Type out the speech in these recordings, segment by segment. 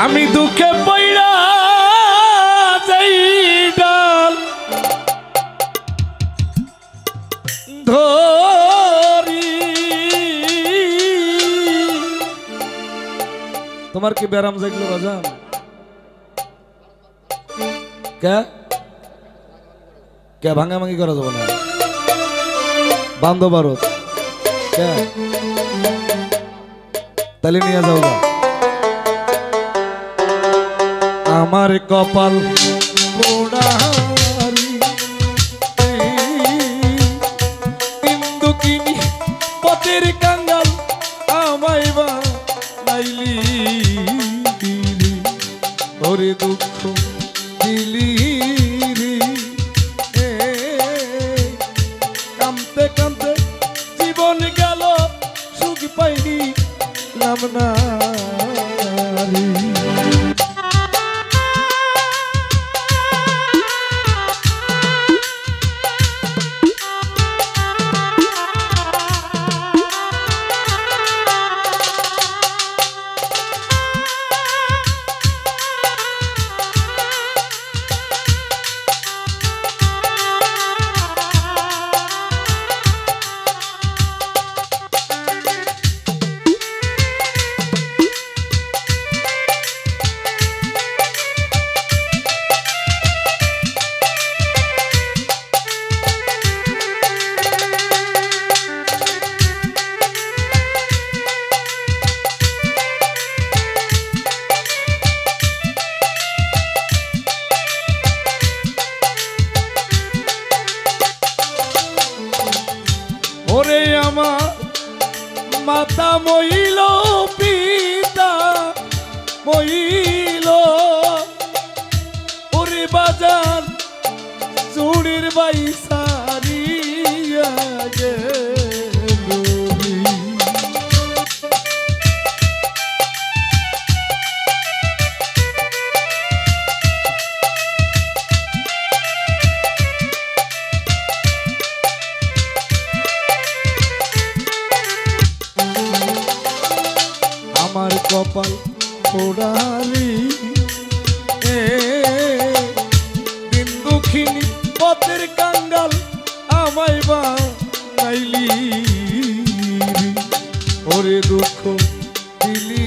আমি দুঃখে পইড়া যাই ডাল ধরি। তোমার কি ব্যারাম জাগলো বাজান? কে কে ভাঙাভাঙি করা যাবে না, বান্ধব ভারত কে তাহলে নিয়ে যাও না। আমার কপাল পোড়ারি ইন্দুকিনি পথের কাঙ্গাল আমায় বা নাইলি দিলি ওরে দুঃখ দিলি রে। কামতে কামতে জীবন গেল সুখ পাইনি লাভ না রে। ওরে আমার মাতা মইল পিতা মইল ওরে বাজার চুড়ির বাই সারিয়া গেল। আমার কপাল পোড়ালি দিন দুঃখিনী পথের কাঙ্গাল আমায় বা নাইলি ওরে দুঃখ দিলি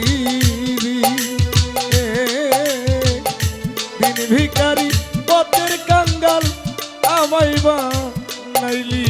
দিন ভিখারি পথের কাঙ্গাল আমায় বা নাইলি।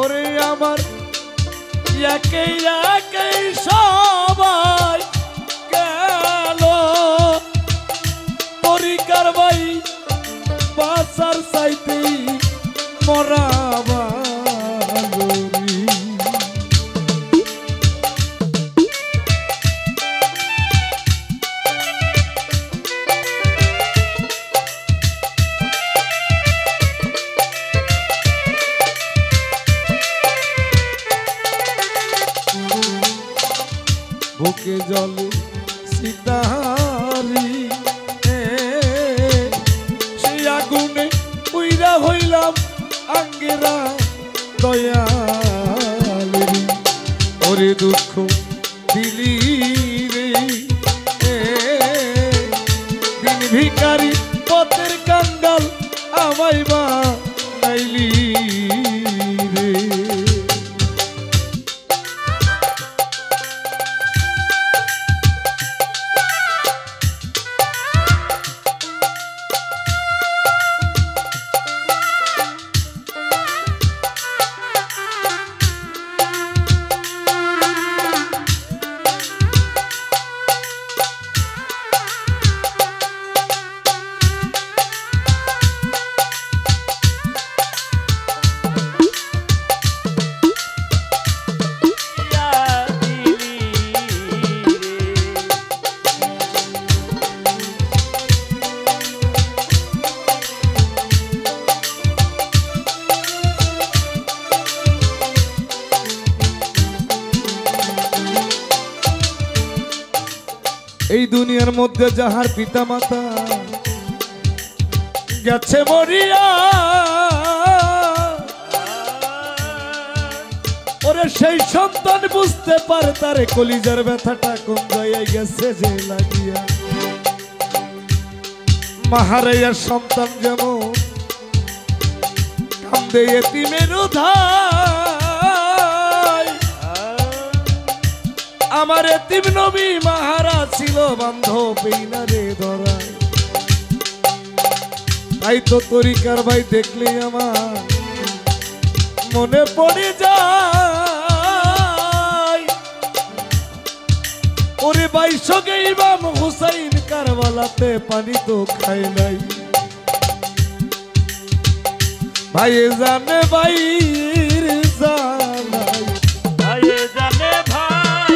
ওরে আমার একে একে সবাই গেল পরিকার বাই বাসার সাইতে মরা বুকে জলে সীতাহারি সে আগুনে উইরা হইলাম আঙ্গেরা দয়ালেরি ওরে দুঃখ দিলি রে দিন ভিখারি পথের কাঙ্গাল আমায় বা নাইলি রে। এই দুনিয়ার মধ্যে যাহার পিতা মাতা গেছে মরিয়া, ওরে সেই সন্তান বুঝতে পারে তারে কলিজার ব্যথাটা কোন জায়গায় গেছে যে লাগিয়া। মাহারাইয়ার সন্তান যেমন কান্দে এতিমের উধাই, আমার এতিম নবী মাহারা ছিল বান্ধব পেইনারে ধরায়। তাই তো তরিকার ভাই দেখলে আমার মনে পড়ে যায়, ওরে বাইশকে ইমাম হুসাইন কারবালাতে পানি তো খায় নাই। ভাই জানে ভাইর জানাই, ভাই জানে ভাই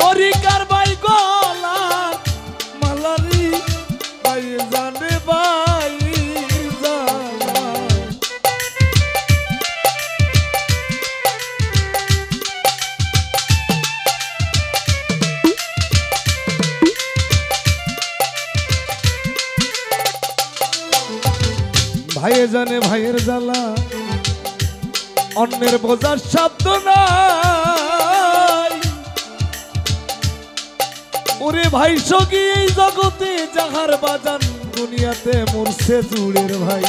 তরিকার ভাই গলা মালারি, ভাই জানে ভাই জানাই। ভাইয়ে জানে ভাইয়ের জ্বালা, অন্যের বোঝার শব্দ নাই। ওরে ভাই সগি এই জগতে যাহার বাজান দুনিয়াতে মরছে জুড়ের ভাই।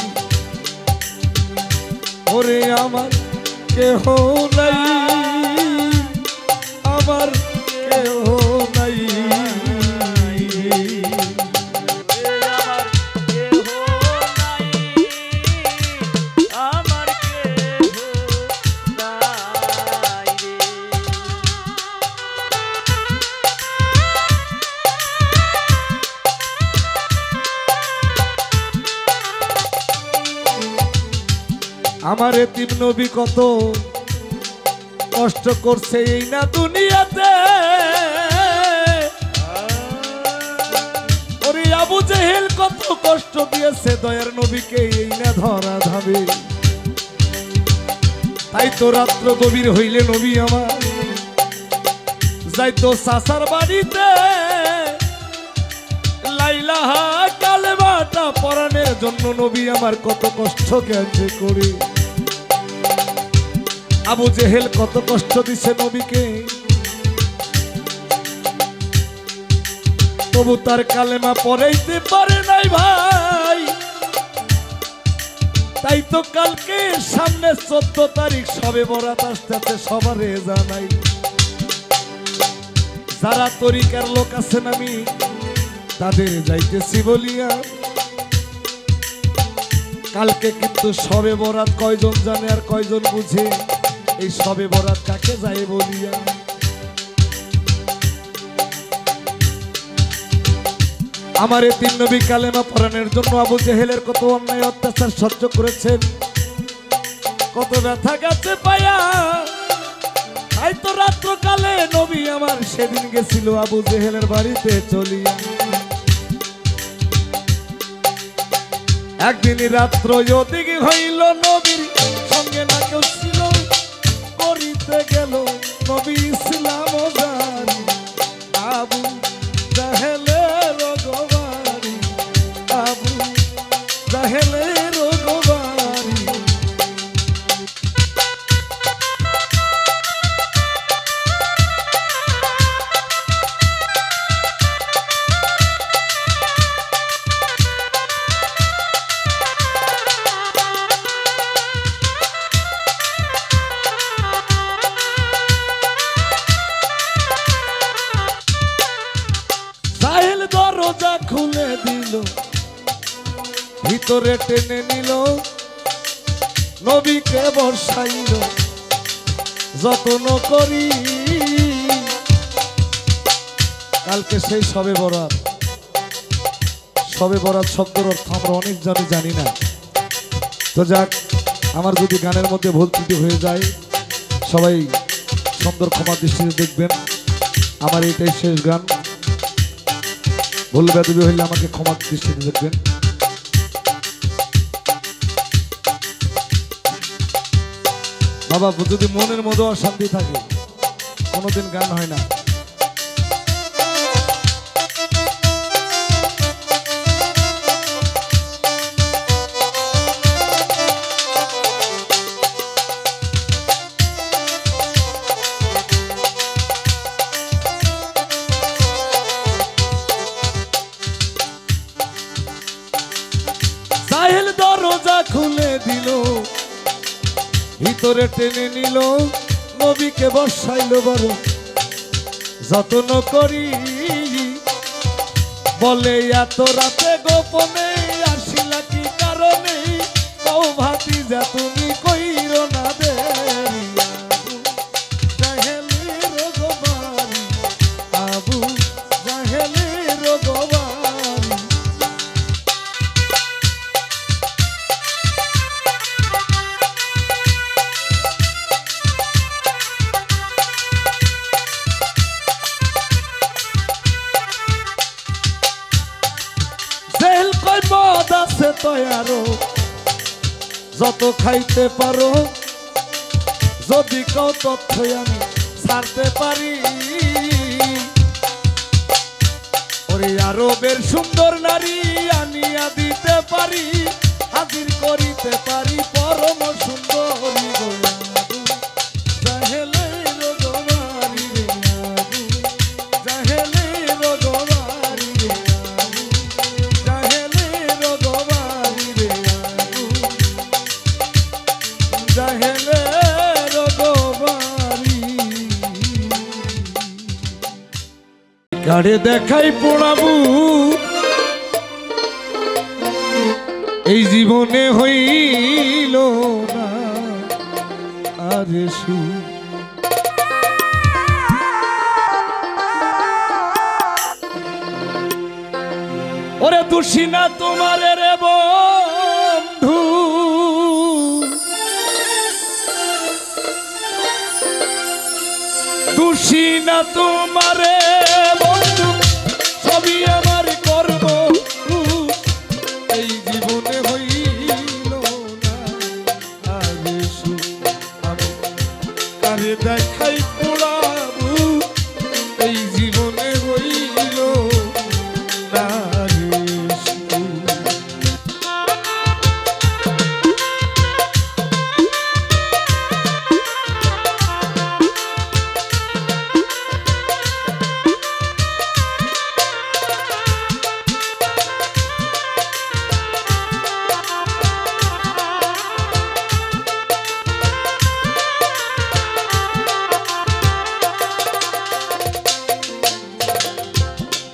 ওরে আমার কেহ নাই, আমার কেহ নাই, আমার এতিম নবী কত কষ্ট করছে এই না দুনিয়াতে। ওরে আবু জেহেল কত কষ্ট দিয়েছে দয়ার নবীকে এই না ধরা ধাবে। তাই তো রাত্র গভীর হইলে নবী আমার যাইতো চাচার বাড়িতে, লাইলাহা কালেমাটা পরাণের জন্য নবী আমার কত কষ্ট গেছে করে। আবু জেহেল কত কষ্ট দিছে নবীকে, তবু তার কালেমা পড়াইতে পারে নাই ভাই। তাই তো কালকে সামনে 14 তারিখ সবে বরাত আসতে সবারে জানাই। যারা তরিকার লোক আছেন আমি তাদের যাইতেছি বলিয়া, কালকে কিন্তু সবে বরাত কয়জন জানে আর কয়জন বুঝে, এই সবে বরাত কাকে যায় বলিয়া। আমার এই তিন নবী কালেমা পড়ানোর জন্য আবু জেহেলের কত অন্যায় অত্যাচার সহ্য করেছেন, কত ব্যথা গেছে পায়া। তাই তো রাত্রকালে নবী আমার সেদিন গেছিল আবু জেহেলের বাড়িতে চলিয়া। একদিন রাত্র ওদিকে হইল নবীর সঙ্গে না কেউ ছিল, করিতে গেল নবী ইসলাম জানি। আবু জাহেলের রগবারি, আবু জাহেলের রগবারি। দরজা খুলে দিল, ভিতরে টেনে নিল, নবীকে বসাইল যত্ন করি। কালকে সেই সবে বরাত। সবে বরাত শব্দের অর্থ আমরা অনেক জানি না। তো যাক, আমার যদি গানের মধ্যে ভুল ত্রুটি হয়ে যায় সবাই সুন্দর ক্ষমা দৃষ্টিতে দেখবেন। আমার এটাই শেষ গান, ভুল বেদবি হইলে আমাকে ক্ষমা দৃষ্টিতে দেখবেন। বাবা, যদি মনের মধ্যে অশান্তি থাকে কোনোদিন গান হয় না। ভিতরে টেনে নিল নবীকে বসাইল বড় যত্ন করি বলে এত রাতে গোপনে আসিলা কি কারণে কও ভাতিজা তুমি কইরো না দেরি জাহেলের গোবারি আবু জাহেলের গোবারি জেল কই মদ আছে তয়ারো যত খাইতে পারো যদি কেউ তথ্য আমি ছাড়তে পারি ওরে আরবের সুন্দর নারী আনিয়া দিতে পারি হাজির করিতে পারি পরম সুন্দরী জাহেলের গোবারি রে আবু জাহেলের গোবারি রে আবু জাহেলের গোবারি রে আবু জাহেলের গোবারি গাড়ে দেখাই পোড়াবু এই জীবনে হইল না আরে সু ওরে দোষী না তোমার রে বন্ধু দোষী না তোমারে বন্ধু সবই আমার কর্ম এই জীবনে হইল না আরে সু আমি কারে দেখাই পোড়াবু এই জীবনে হইল না রে সু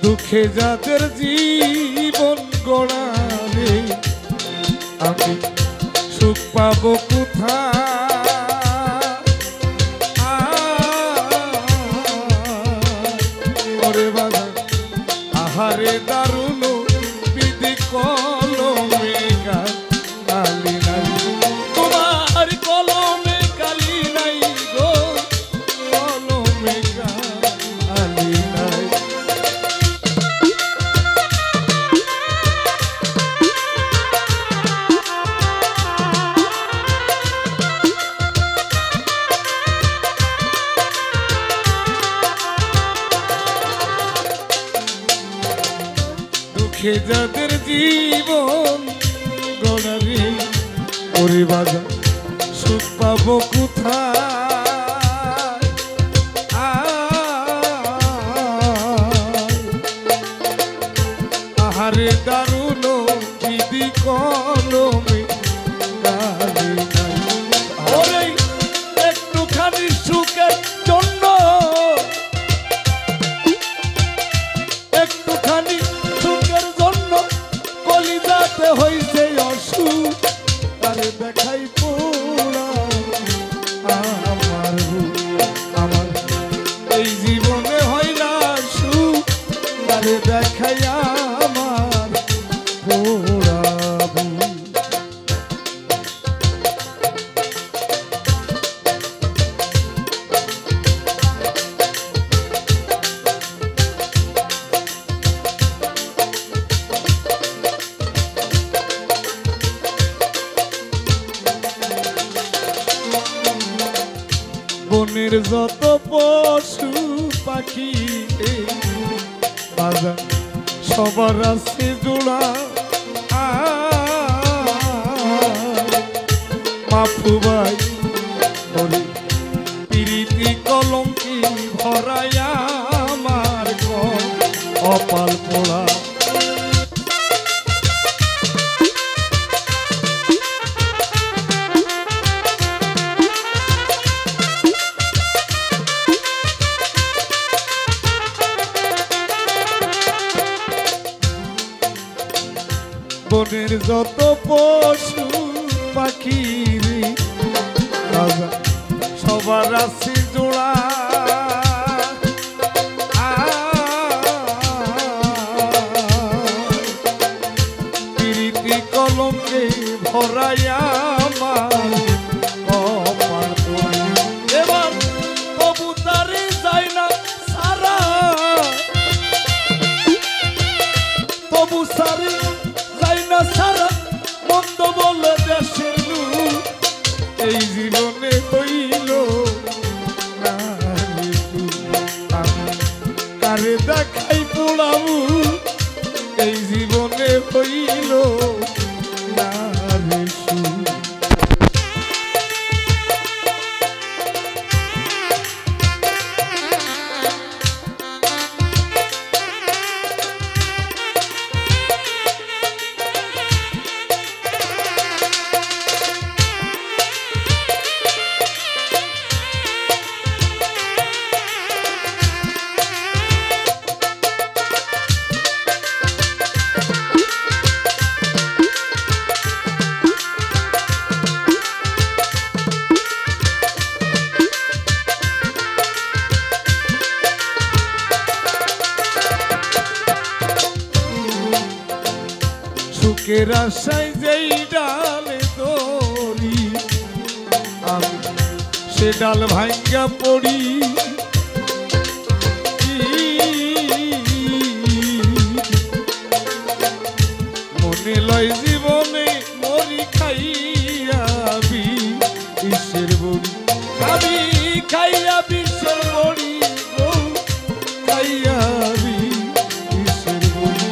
দুঃখে যাদের জীবন গড়ালে আমি সুখ পাবো কোথায় বাবা আহারে দারুণ বিধি কলমে কালি নাই তোমার কলমে কালি নাই গো কলমে কালি নাই দুঃখে যাদের জীবন গড়াবে ওরে বাজা সুখ পাবো কোথায় আহারে দারুণ বিধি কলমে কালি নাই ওরে একটুখানি সুখের জন্য একটুখানি সুখের জন্য কলিজাতে হইছে অসুখ তারে দেখাই পোড়া আমার এই জীবনে হয় না সুখ তারে দেখাই আমার পোড়াবু বনের যত পশু পাখি বাজার সবার আছে জোড়া মাফু ভাই প্রীতি কলঙ্কি ভরাইয়া আমার অপাল পোড়া বনের যত পশু পাখি সবার আছে জোড়া প্রীতি কলঙ্কে ভরাইয়া আমার কপাল পোড়া। এবার কবুতরে যায় না সারা তবু সারি যায় না সারা মন্দ বলে দেশের লোক এই জীবনে হইল না রে তুই। আমি কারে দেখাই পোড়াবো এই জীবনে হইল না রে সুখ। সুখের আশায় যেই ডালে দড়ি আমি সে ডাল ভাঙ্গা পড়ি মনে লয় জীবনে মরি খাইয়া বিশ্বের বড়ি আমি খাইয়া বিশ্বের বড়ি গো খাইয়া বিশ্বের বড়ি।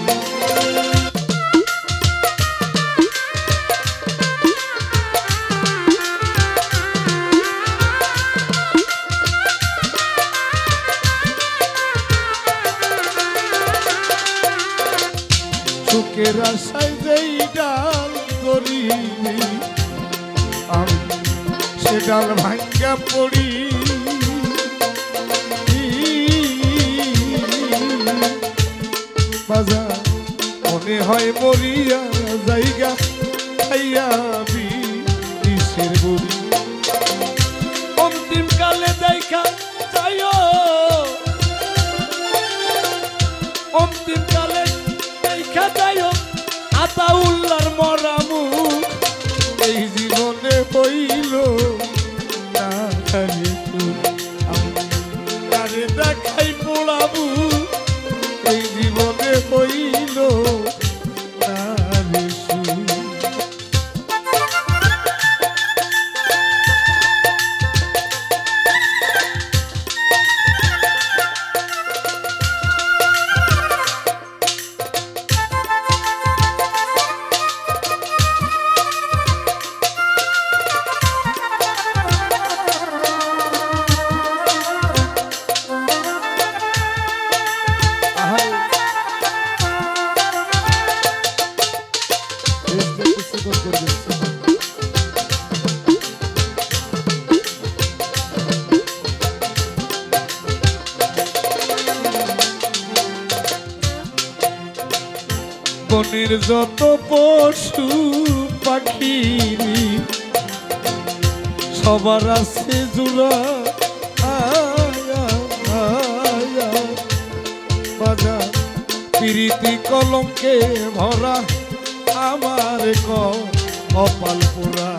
সুখের আশায় যেই ডাল ধরি আমি সে ডাল ভাঙ্গা পড়ি বাজার মনে হয় মরিয়া জায়গা খাইয়া বিষের বড়ি। অন্তিম কালে দেখা যাই অন্তিম কালে দেখা যাই আতাউল্লার মরা মুখ এই জীবনে হইল না রে তুই। আমি কারে দেখাই পোড়াবো এই জীবনে হইল না রে সুখ। বনের যত পশু পাখি সবার আছে জোড়া বাজার প্রীতি কলঙ্কে ভরা আমার কপাল পোড়া।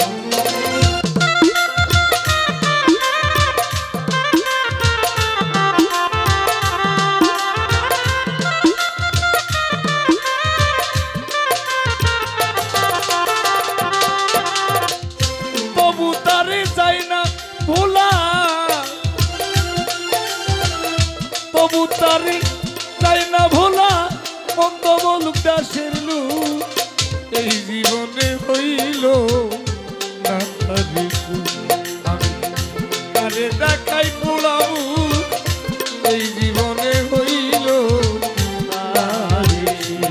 কবুতরে যায় না ভোলা কবুতরে যায় না ভোলা মন্দ বলুক দাসের লোক এই জীবনে হইল না রে সুখ। আমি কারে দেখাই পোড়াবো এই জীবনে হইল না রে সুখ।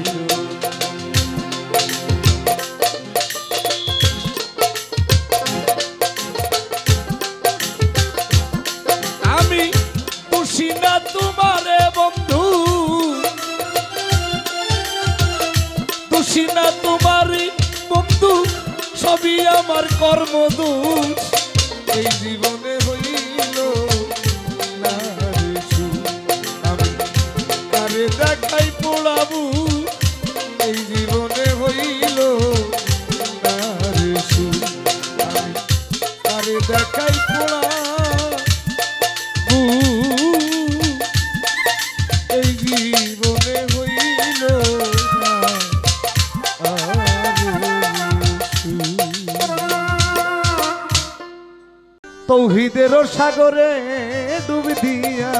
আমি খুশি না তোমারে বন্ধু খুশি না তোমার সবই আমার কর্মদোষ এই জীবনে হইল না রে সুখ। আমি কারে দেখাই পোড়াবু এই জীবনে হইল না রে সুখ। আমি কারে দেখাই পোড়াবু এই জীবনে হইল না তৌহিদের সাগরে ডুব দিয়া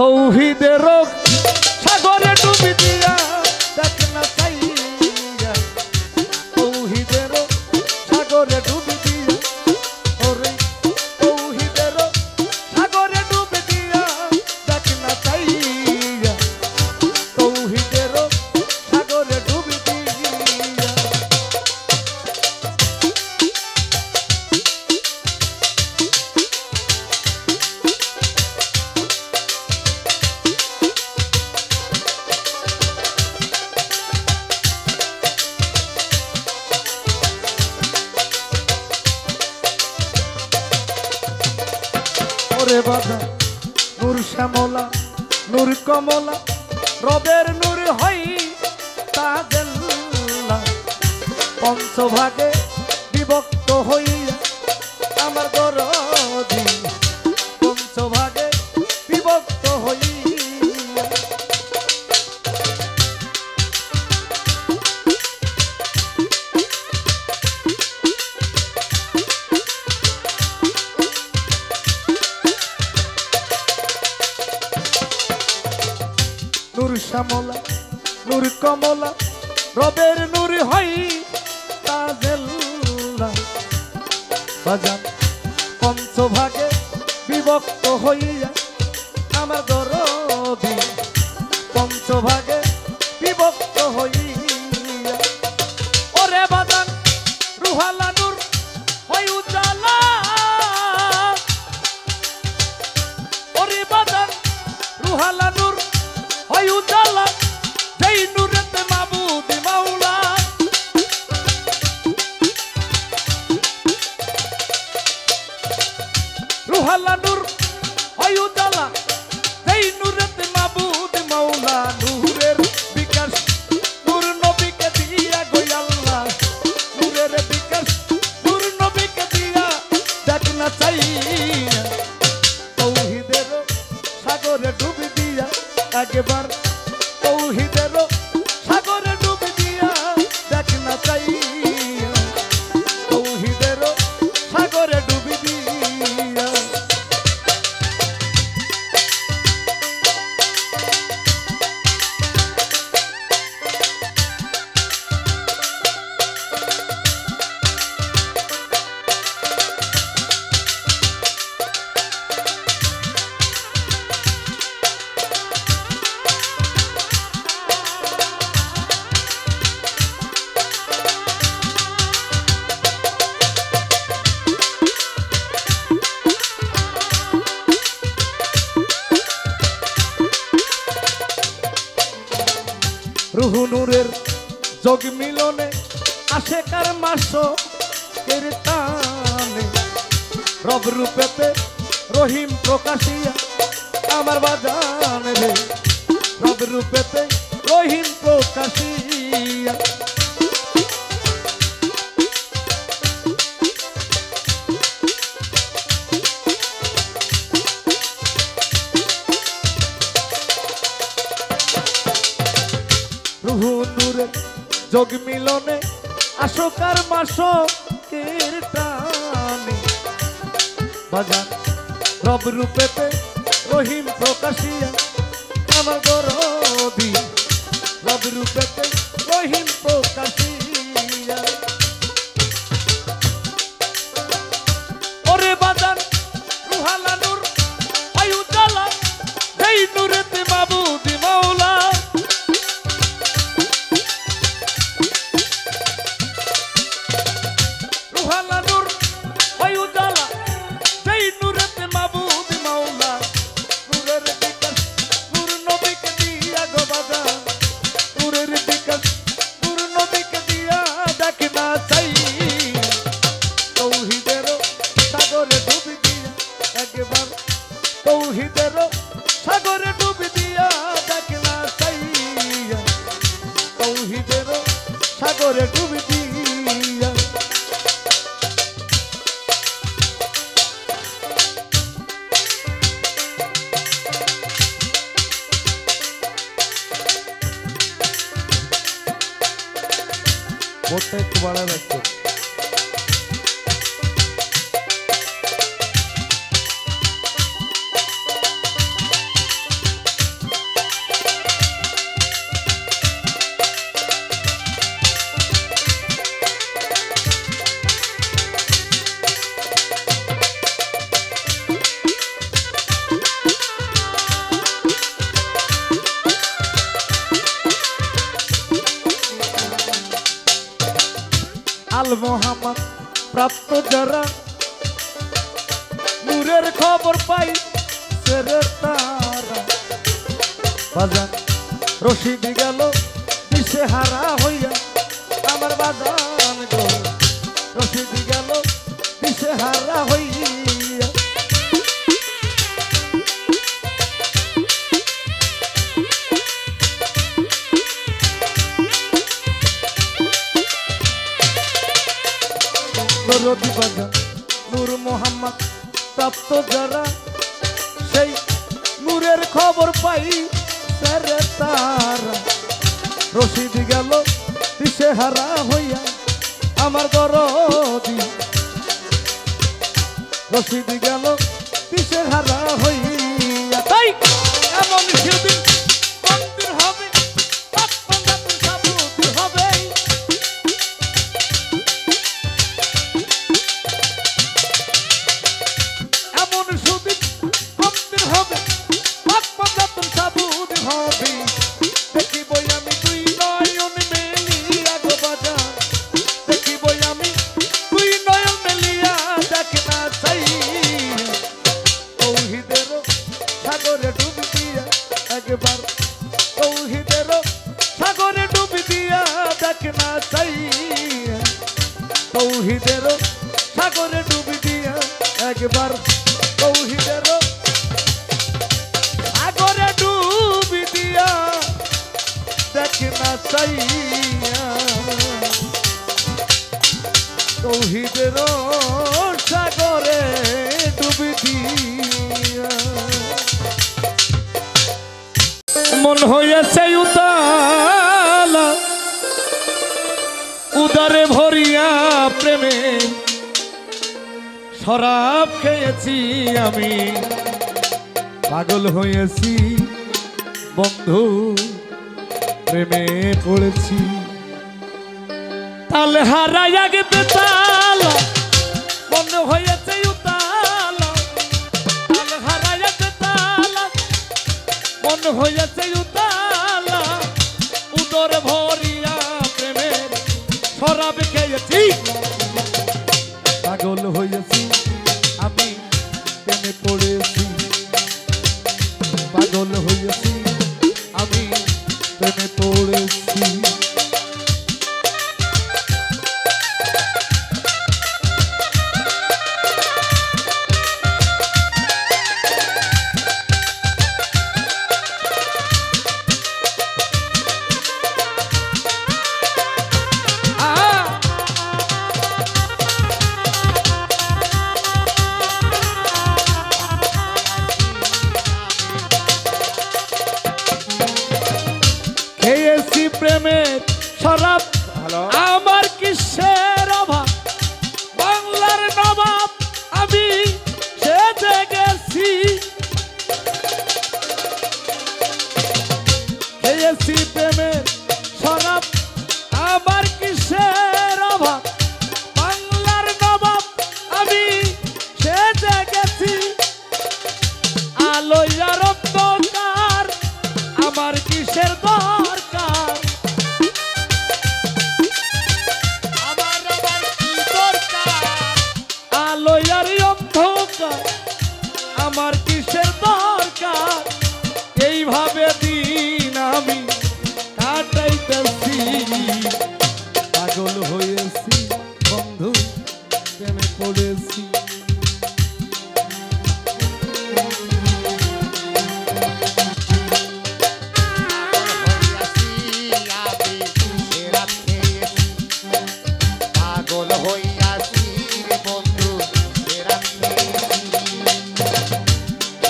তৌহিদের সাগরে ডুব দিয়া দেখ না চাইয়া তৌহিদের সাগরে ডুব দিয়া ওরে তৌহিদের সাগরে ডুব দিয়া দেখ না চাইয়া তৌহিদের সাগরে ডুব দিয়া ওরে বাধা নূর শ্যামলা নূর কমলা রবের নূর হই তাজেল্লা পঞ্চভাগে বিভক্ত হইয়া আমার দরদি পঞ্চভাগে বিভক্ত হইয়া নূর শ্যামলা নূর কমলা রবের নূর হই তাজেল্লা বাজান পঞ্চভাগে বিভক্ত হইয়া আমার দরদি পঞ্চভাগে বিভক্ত হইয়া ওরে বাজান রুহালা নূর হই উজালা ওরে বাজান রুহালা নূর হই উজালা যেই নূরেতে মাবুদ মাওলা রুহালা নূর হই উজালা যেই নূরেতে মাবুদ মাওলা নূরের বিকাশ নূর নবীকে দিয়া গো আল্লাহ নূরের বিকাশ নূর নবীকে দিয়া দেখ না চাইয়া তৌহিদের সাগরে ডুব দিয়া একবার তৌহিদের সাগরে ডুব দিয়া দেখ না চাইয়া তৌহিদের সাগরে ডুব দিয়া রুহু নূরের যোগ মিলনে আশেকার মাসো কীর্তানে রব রূপেতে রহিম প্রকাশিয়া আমার বাজান রে রব রূপেতে রহিম প্রকাশিয়া রুহু নূরে যোগ মিলনে আশোকার মাসো কীর্তানে বাজান রব রূপেতে রহিম প্রকাশিয়া আমার দরদি রব রূপেতে রহিম প্রকাশিয়া ওরে বাজান রুহালা নূর হই উজালা যেই নূরেতে মাবুদ মাওলা রুহালা নূর হই উজালা যেই নূরেতে মাবুদ মাওলা নূরের বিকাশ নূর নবীকে দিয়া গো বাজান নূরের বিকাশ একবার তৌহিদের সাগরে ডুবি দিয়া দেখে না চাইয়া তৌহিদের সাগরে ডুবি দিয়া বোটটা একটু বাড়া রাখতো আল মোহাম্মদ প্রাপ্ত যারা নূরের খবর পাই সেরে তারা বাজান রশিদি গেল দিশে হারা হইয়া আমার বাজান গো রশিদি গেল দিশে হারা হইয়া রবি বাজান নূর মোহাম্মদ প্রাপ্ত যারা সেই নূরের খবর পাই তারে তারা রশিদি গেল দিশে হারা হইয়া আমার দরদি রশিদি গেল দিশে হারা হইয়া তাই এমন সেদিন মন্দির হবে হবে একবার তৌহিদের সাগরে ডুবি দিয়া দেখ না চাই তৌহিদের সাগরে ডুবি দিয়া একবার তৌহিদের সাগরে ডুবি দিয়া দেখ না চাই তৌহিদের সাগরে ডুবি দিয়া মন হয়েছে উতালা উদারে ভরিয়া প্রেমে শরাব খেয়েছি আমি পাগল হয়েছি বন্ধু প্রেমে পড়েছি তালে হারাইয়া গেতে তালা মন হয়েছে উতালা তালে হারাইয়া গেতে তালা মন হয়েছে উতালা উদর ভরিয়া প্রেমের শরাব খেয়েছি পাগল হয়েছি আমি প্রেমে পড়েছি পাগল হয়েছি আমি প্রেমে পড়েছি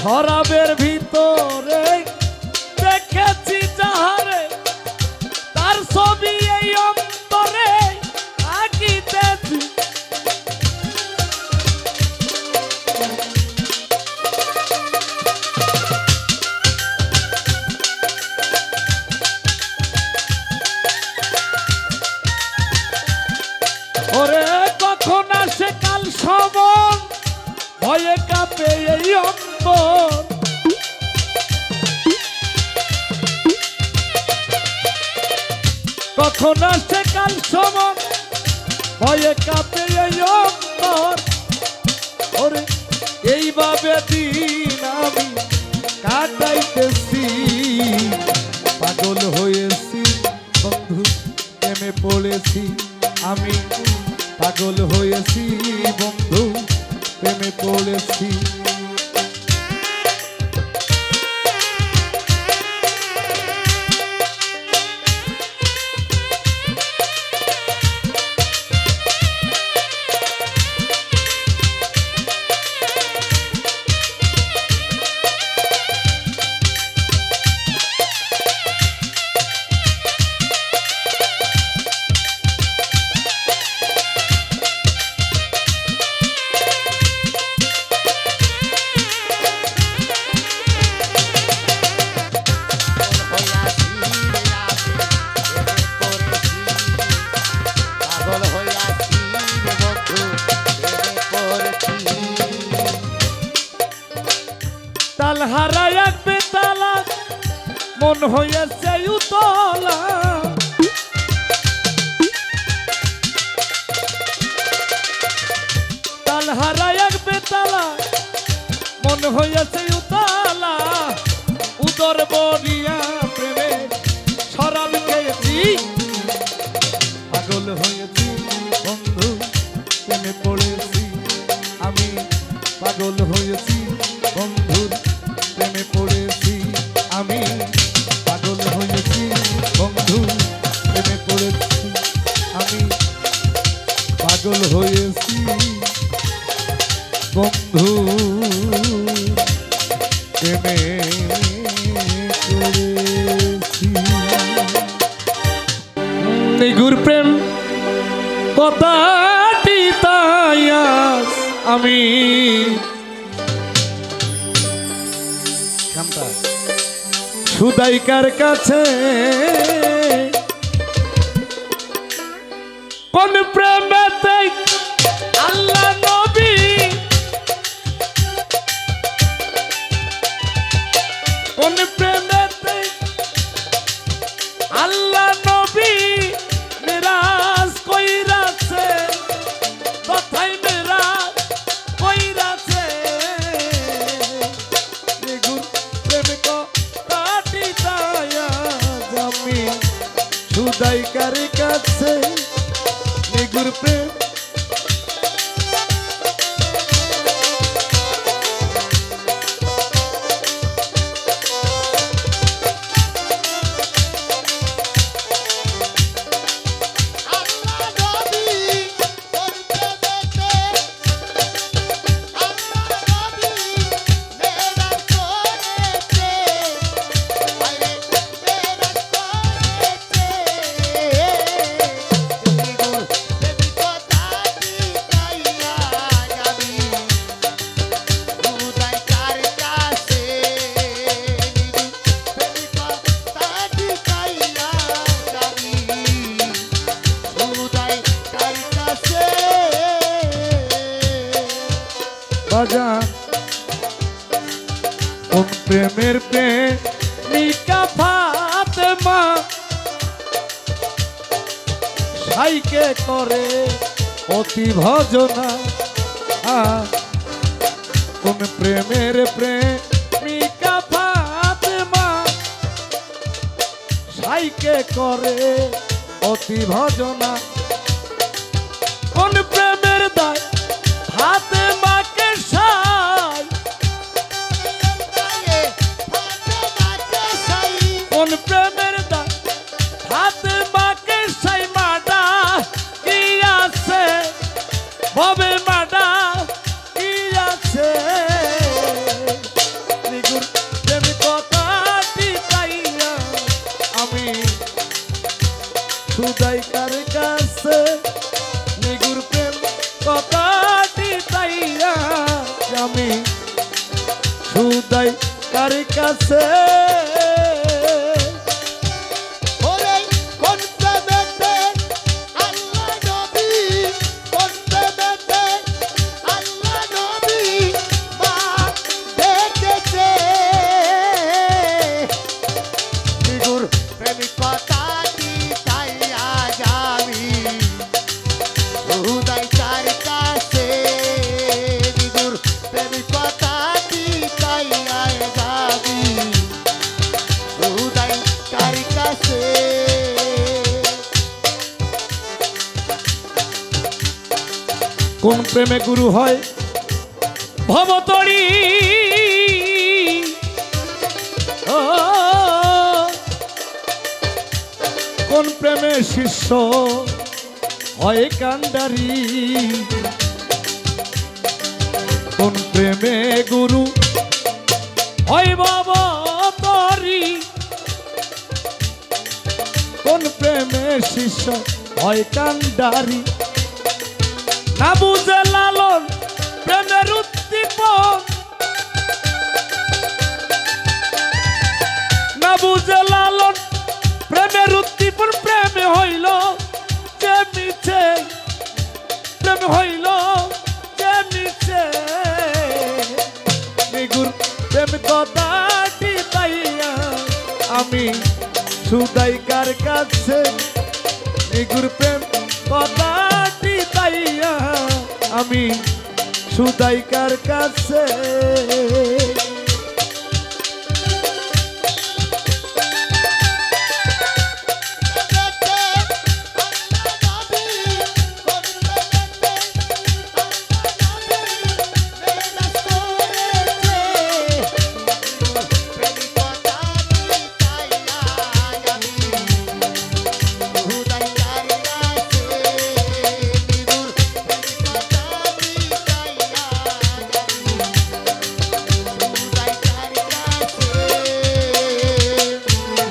শরাবের ভিতরে দেখেছি যাহারে তার ছবি এই অন্তরে আঁকিতেছি। ওরে কখন আসে কাল সমন ভয়ে কাঁপে এই অন্তর। কখন আসে কাল সমন ভয়ে কাঁপে এই অন্তর। ওরে এইভাবে দিন আমি কাটাইতেছি, পাগল হয়েছি বন্ধু প্রেমে পড়েছি আমি, পাগল হয়েছি বন্ধু প্রেমে পড়েছি। তাল হারায় এক বেতালা মন হয়েছে উতলা, তাল হারায় এক বেতালা মন হয়েছে উতলা। উদর বরিয়া প্রেমে শরাব খেয়েছি, পাগল হয়েছি বন্ধু প্রেমে পড়েছি আমি, পাগল হয়েছি বন্ধুর প্রেমে পড়েছি আমি, পাগল হয়েছি বন্ধু প্রেমে পড়েছি আমি, পাগল হয়েছি বন্ধু প্রেমে পড়েছি। নিগুর প্রেম কথাটি তাই আজ আমি সুদাইকার কাছে কোন প্রেমেতে আল্লাহ নবী, কোন প্রেমেতে আল্লাহ নবী মিরাজ কইরাছে, কথাই মিরাজ কইরাছে। সুদাইকার কাছে নিগুর প্রেম বাজান কোন প্রেমের প্রেমিকা ফাতেমা সাইকে করে অতি ভজনা, কোন প্রেমের প্রেমিকা ফাতেমা সাইকে করে অতি ভজনা, কোন প্রেমের দায় ফাতেমাকে সাই, কোন প্রেমের দায় ফাতেমাকে সাই। মাডা কি আছে ভবে মাডা কি আছে, সুদাই কার কাছে ওরে কোন প্রেমেতে আল্লাহ নবী, কোন প্রেমেতে আল্লাহ নবী মা দেখেছে। বিগুর প্রেমিকতাটি তাই আজ আমি সুদাই কার কাছে। বিগুর প্রেমিকতাটি তাই আজ আমি সুদাই কার কাছে। কোন প্রেমে গুরু হয় ভবতরী ও, কোন প্রেমে শিষ্য হয় কান্ডারি, কোন প্রেমে গুরু হয় ভবতরী, কোন প্রেমে শিষ্য হয় কান্ডারি। না বুঝে লালন প্রেমের উদ্দীপন, না বুঝে লালন প্রেমের উদ্দীপন। প্রেমে হইল যে মিছে, প্রেম হইল যে মিছে। নিগুর প্রেম কথাটি পাইয়া আমি সুদাই কার কাছে। নিগুর প্রেম কথাটি পাইয়া আমি সুদাই কার কাছে।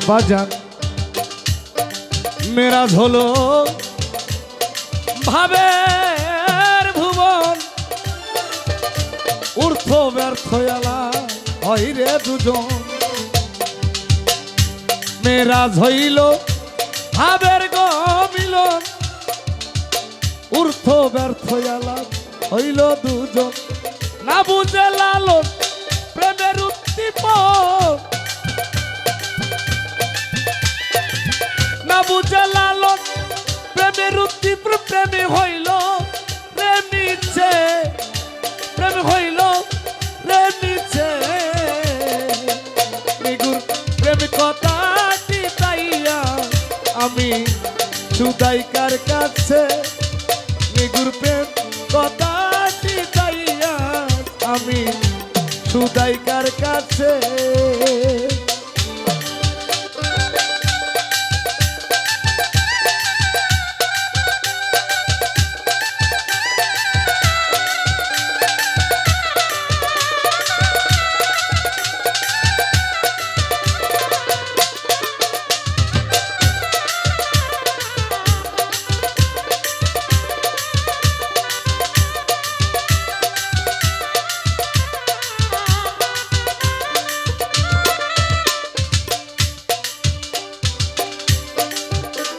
বাজান মেরাজ হলো ভাবের ভুবন, ঊর্ধ্ব ব্যর্থ এলা হয় রে দুজন। মেরাজ হইল ভাবের গমিলন, ঊর্ধ্ব ব্যর্থ এলা হইল দুজন। না বুঝে লালন প্রেমের উদ্দীপন, না বুঝে লালন প্রেমের উদ্দীপন। প্রেমী হইল প্রেমিছে, প্রেম হইল প্রেমিছে। নিগুর প্রেম কথাটি পাইয়া আমি সুদাই কার কাছে। নিগুর প্রেম কথাটি পাইয়া আমি সুদাই কার কাছে।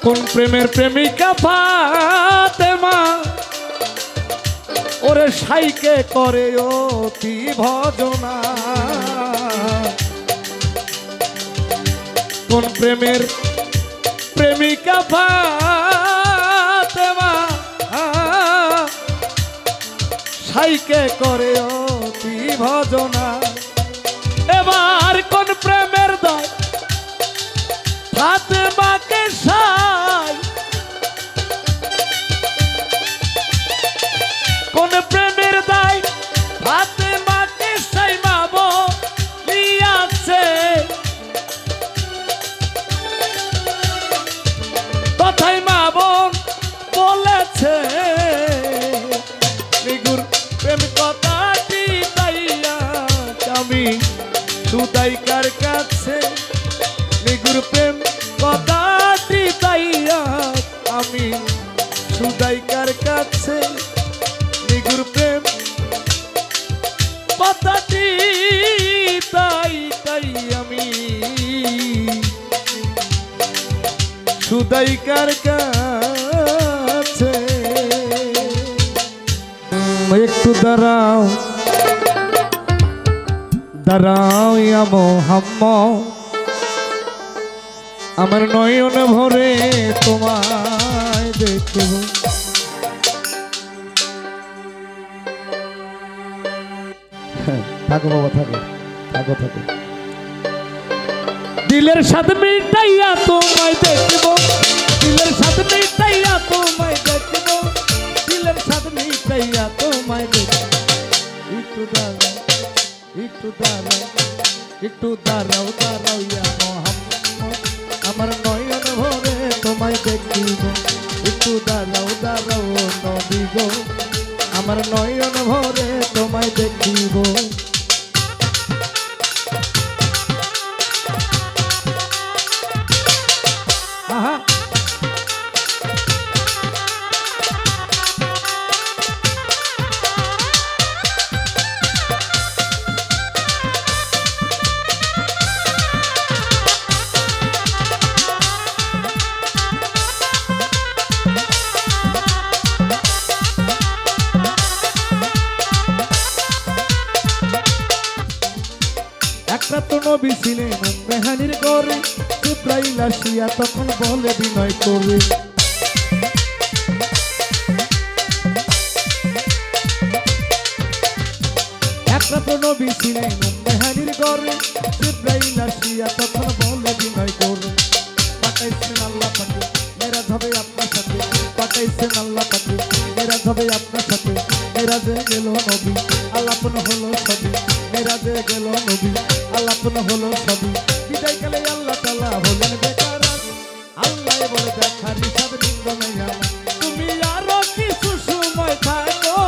কোন প্রেমের প্রেমিকা ফাতেমা ওরে সাইকে করে অতি ভজনা। কোন প্রেমের প্রেমিকা ফাতেমা সাইকে করে অতি ভজনা। এবার কোন প্রেমের দয় ফাতেমাকে সাই, কোন প্রেমের দায় ফাতেমাকে সাই মাব লিয়াছে। তথাই মা বোন বলেছে নিগুর প্রেম কথাটি পাইয়া আমি সুদাই কার কাছে। নিগুর প্রেম কথাটি পাইয়া আমি সুদাই কার কাছে। নিগুর প্রেম কথাটি বিদায় কার কাছে একটু দাঁড়াও দাঁড়াও ইয়া মোহাম্মদ আমার নয়ন ভরে তোমায় দেখব থাকো বাবা থাকো থাকো থাকো দিলের সাথে মিটাইয়া তোমায় দেখব দিলের সাথে মিটাইয়া তোমায় দেখব দিলের সাথে মিটাইয়া তোমায় দেখব একটু দাঁড়াও একটু দাঁড়াও একটু দাঁড়াও দাঁড়াও ইয়া মোহাম্মদ আমার নয়ন ভরে তোমায় দেখিব একটু দাঁড়াও দাঁড়াও নবী গো আমার নয়ন ভরে তোমায় দেখিব আহা একটা তো নবী ছিলেন মেহানির করে জিব্রাইল আসিয়া তখন বলে বিনয় করে একটা তো নবী ছিলেন মেহানির করে জিব্রাইল আসিয়া তখন বলে বিনয় করে পাঠাইছেন আল্লাহ পাকে মেরাজ হবে আপনার সাথে পাঠাইছেন আল্লাহ পাকে মেরাজ হবে আপনার সাথে মেরাজে গেল নবী আলাপন হলো সবই মেরাজে গেল নবী আলাপন হলো সবই বিদায় কালে আল্লাহ তাআলা হলেন বেকার আল্লাহ বলে দেখার হিসাব নিন্দ নাই আমার তুমি আরো কিছু সময় থাকো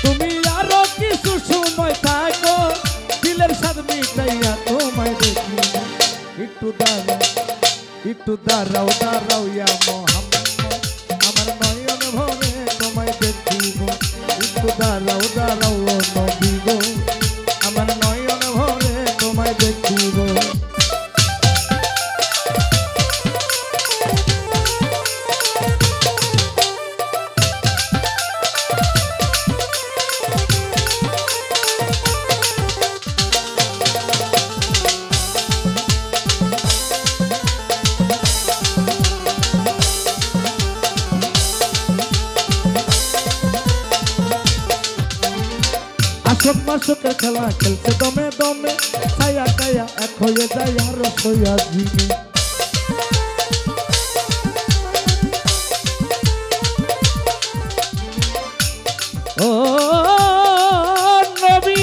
তুমি আরো কিছু সময় থাকো দিলের সাথ মিটাইয়া তোমায় দেখি একটু দাঁড়াও দাঁড়াও ইয়া মোহাম্মদ আমার নয়ন ভরে তোমায় দেখিব একটু দাঁড়াও দাঁড়াও নবী গো আমার নয়ন ভরে তোমায় দেখিব আশক মাসকের খেলা খেলছে দমে দমে ছায়া কায়া এক হয়ে যায় আর রসইয়া ঝিমি ও নবী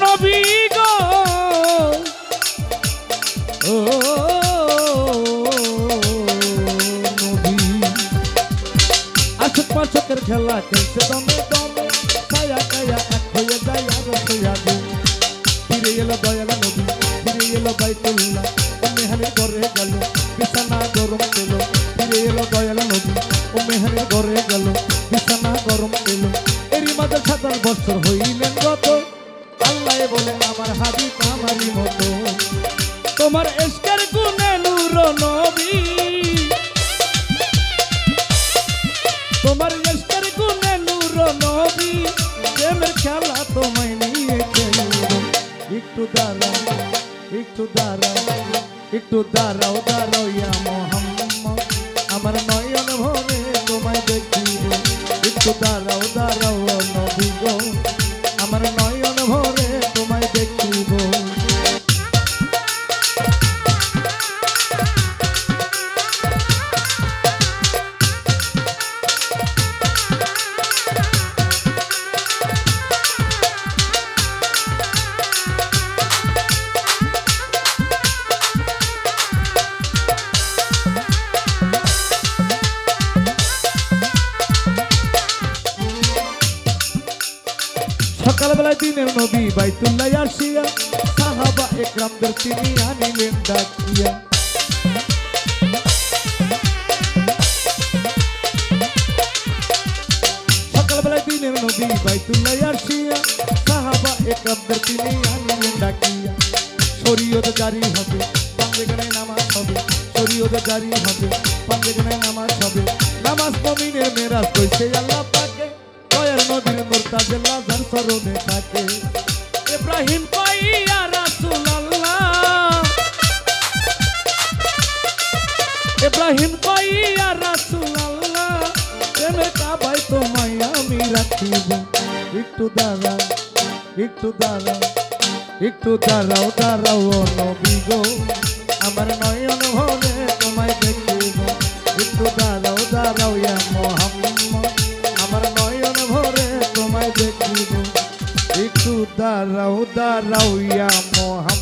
নবী গো ও পাঁচকের খেলা খেলছে দমে দমে ছায়া কায়া এক হয়ে যায় আর রসইয়া ঝিমি ফিরে এলো দয়ালা নবী ফিরে এলো বাইতুল্লাহ মেহানের ঘরে গেল বিছানা গরম পেল ফিরে এলো দয়ালা নবী ও মেহানের ঘরে গেল বিছানা গরম পেল এরই মাঝে ৭০ বছর হইলেন গত আল্লাহ বলে আমার হাবিব আমারই মতো তোমার এশকের গুণে নূর নবী তোমার এশকের গুণে নূর নবী প্রেমের খেলা তোমায় নিয়ে খেলব একটু দাঁড়াও একটু দাঁড়াও একটু দাঁড়াও দাঁড়াও ইয়া মোহাম্মদ আমার নয়ন ভরে তোমায় দেখিব একটু দাঁড়াও দাঁড়াও নবী গো আমার নয়ন ভরে তোমায় দেখিব সকালবেলায় দিনের নবী বাইতুল্লাহ আসিয়া সাহাবা একরামদের তিনি আনিলেন ডাকিয়া সকালবেলায় দিনের মদিনের নবী বাইতুল্লাহ আসিয়া সাহাবা একরামদের তিনি আনলেন ডাকিয়া শরীয়ত জারি হবে পাঁচখানে নামাজ হবে শরীয়ত জারি হবে পাঁচখানে নামাজ হবে নামাজ মুমিনের মেরাজ কইছে আল্লাহ পাকে দয়ার নদীর মুরতাজিল্লাহ যার চরণে থাকে ইব্রাহিম কই ইয়া রাসূলুল্লাহ ইব্রাহিম কই ইয়া রাসূলুল্লাহ প্রেমের কাবায় তোমায় আমি রাখিব একটু দাঁড়াও একটু দাঁড়াও একটু দাঁড়াও দাঁড়াও ও নবী গো আমার নয়ন ভরে তোমায় দেখিব একটু দাঁড়াও দাঁড়াও ইয়া মুহাম্মদ আমার নয়ন ভরে তোমায় দেখিব একটু দাঁড়াও দাঁড়াও ইয়া মুহাম্মদ